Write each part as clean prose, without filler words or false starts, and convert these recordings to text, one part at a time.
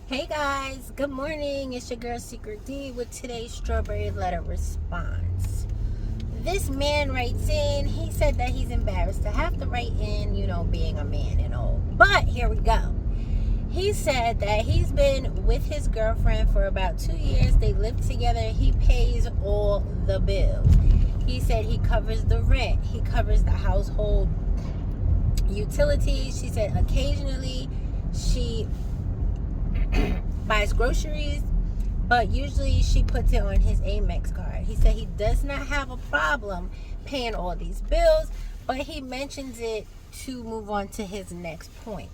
Hey guys, good morning. It's your girl SeekretD with today's strawberry letter response. This man writes in, he said that he's embarrassed to have to write in, being a man and all. But here we go. He said that he's been with his girlfriend for about 2 years. They live together. He pays all the bills. He said he covers the rent. He covers the household utilities. She said occasionally she buys groceries, but usually she puts it on his Amex card. He said he does not have a problem paying all these bills, but he mentions it to move on to his next point.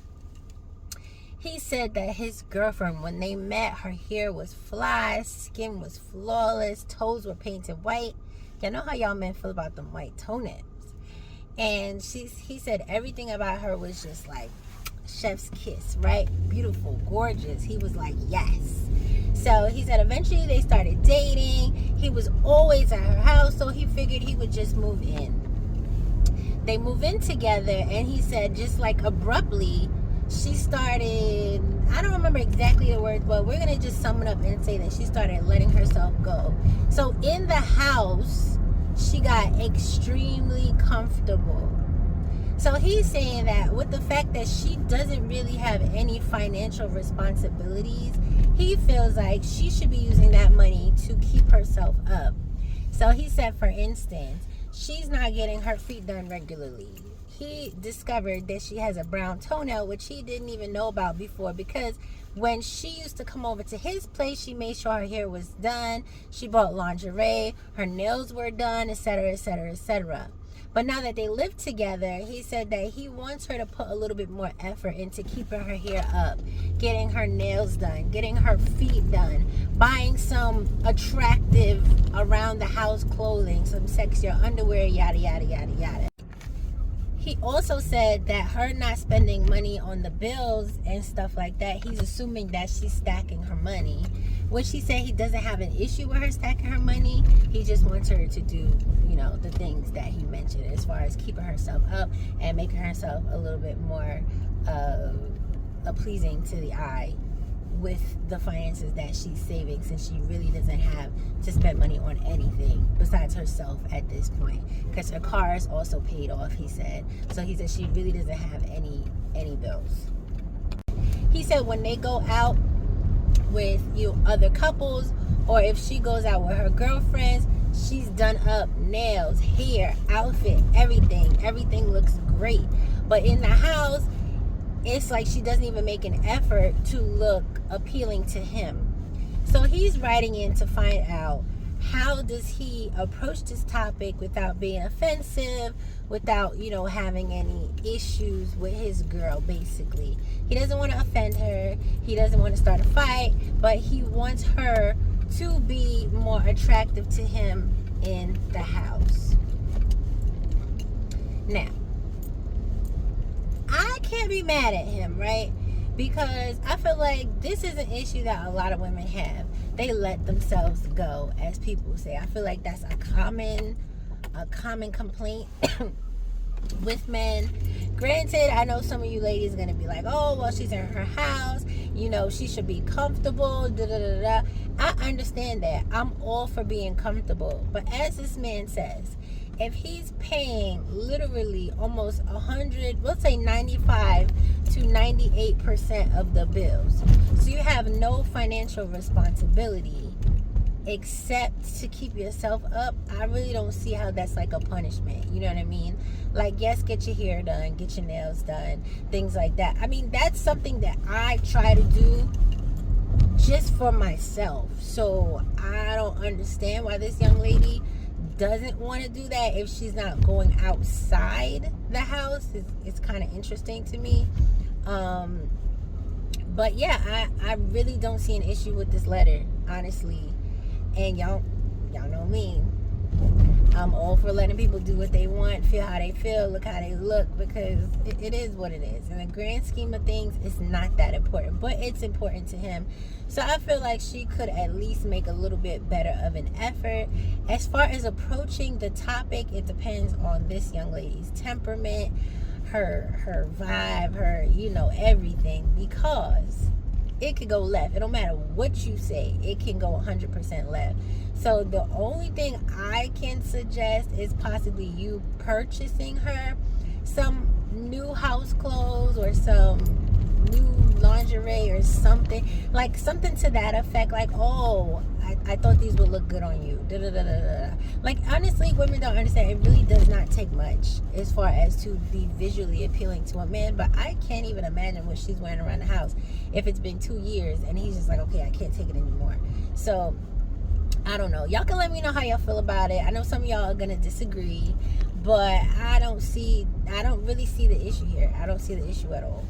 He said that his girlfriend, when they met, her hair was fly, skin was flawless, toes were painted white. Y'all know how y'all men feel about them white toenails. And he said everything about her was just like chef's kiss, right? Beautiful, gorgeous. He was like, yes. So he said eventually they started dating. He was always at her house, so he figured he would just move in. They move in together, and he said just like abruptly, she started, I don't remember exactly the words, but we're going to just sum it up and say that she started letting herself go. So in the house, she got extremely comfortable. So he's saying that with the fact that she doesn't really have any financial responsibilities, he feels like she should be using that money to keep herself up. So he said, for instance, she's not getting her feet done regularly. He discovered that she has a brown toenail, which he didn't even know about before, because when she used to come over to his place, she made sure her hair was done. She bought lingerie, her nails were done, etc., etc., etc. But now that they live together, he said that he wants her to put a little bit more effort into keeping her hair up, getting her nails done, getting her feet done, buying some attractive around the house clothing, some sexier underwear, yada, yada, yada, yada. He also said that her not spending money on the bills and stuff like that, he's assuming that she's stacking her money, which he said he doesn't have an issue with her stacking her money. He just wants her to do, the things that he mentioned as far as keeping herself up and making herself a little bit more pleasing to the eye with the finances that she's saving, since she really doesn't have to spend money on anything besides herself at this point, because her car is also paid off, he said. So he said she really doesn't have any bills. He said when they go out with other couples, or if she goes out with her girlfriends, she's done up, nails, hair, outfit, everything looks great. But in the house, it's like she doesn't even make an effort to look appealing to him. So he's writing in to find out, how does he approach this topic without being offensive, without, having any issues with his girl, basically. He doesn't want to offend her. He doesn't want to start a fight, but he wants her to be more attractive to him in the house. Now, I can't be mad at him, right? Because I feel like this is an issue that a lot of women have. They let themselves go, as people say. I feel like that's a common complaint with men. Granted, I know some of you ladies are going to be like, oh, well, she's in her house. She should be comfortable. Da, da, da, da. I understand that. I'm all for being comfortable. But as this man says, if he's paying literally almost 100, let's say 95 to 98% of the bills, so you have no financial responsibility except to keep yourself up, I really don't see how that's like a punishment. You know what I mean? Like, yes, get your hair done, get your nails done, things like that. I mean, that's something that I try to do just for myself. So I don't understand why this young lady doesn't want to do that if she's not going outside the house. It's kind of interesting to me. But yeah, I really don't see an issue with this letter, honestly. And y'all know me. I'm all for letting people do what they want, feel how they feel, look how they look, because it is what it is. In the grand scheme of things, it's not that important, but it's important to him. So I feel like she could at least make a little bit better of an effort. As far as approaching the topic, it depends on this young lady's temperament, her vibe, her, everything, because it could go left. It don't matter what you say, it can go 100% left. So the only thing I can suggest is possibly you purchasing her some new house clothes or some new lingerie or something, like something to that effect, like, oh, I thought these would look good on you, da, da, da, da, da. Like, honestly, women don't understand, it really does not take much as far as to be visually appealing to a man. But I can't even imagine what she's wearing around the house if it's been 2 years and he's just like, okay, I can't take it anymore. So I don't know, y'all can let me know how y'all feel about it. I know some of y'all are gonna disagree, but I don't really see the issue here. I don't see the issue at all.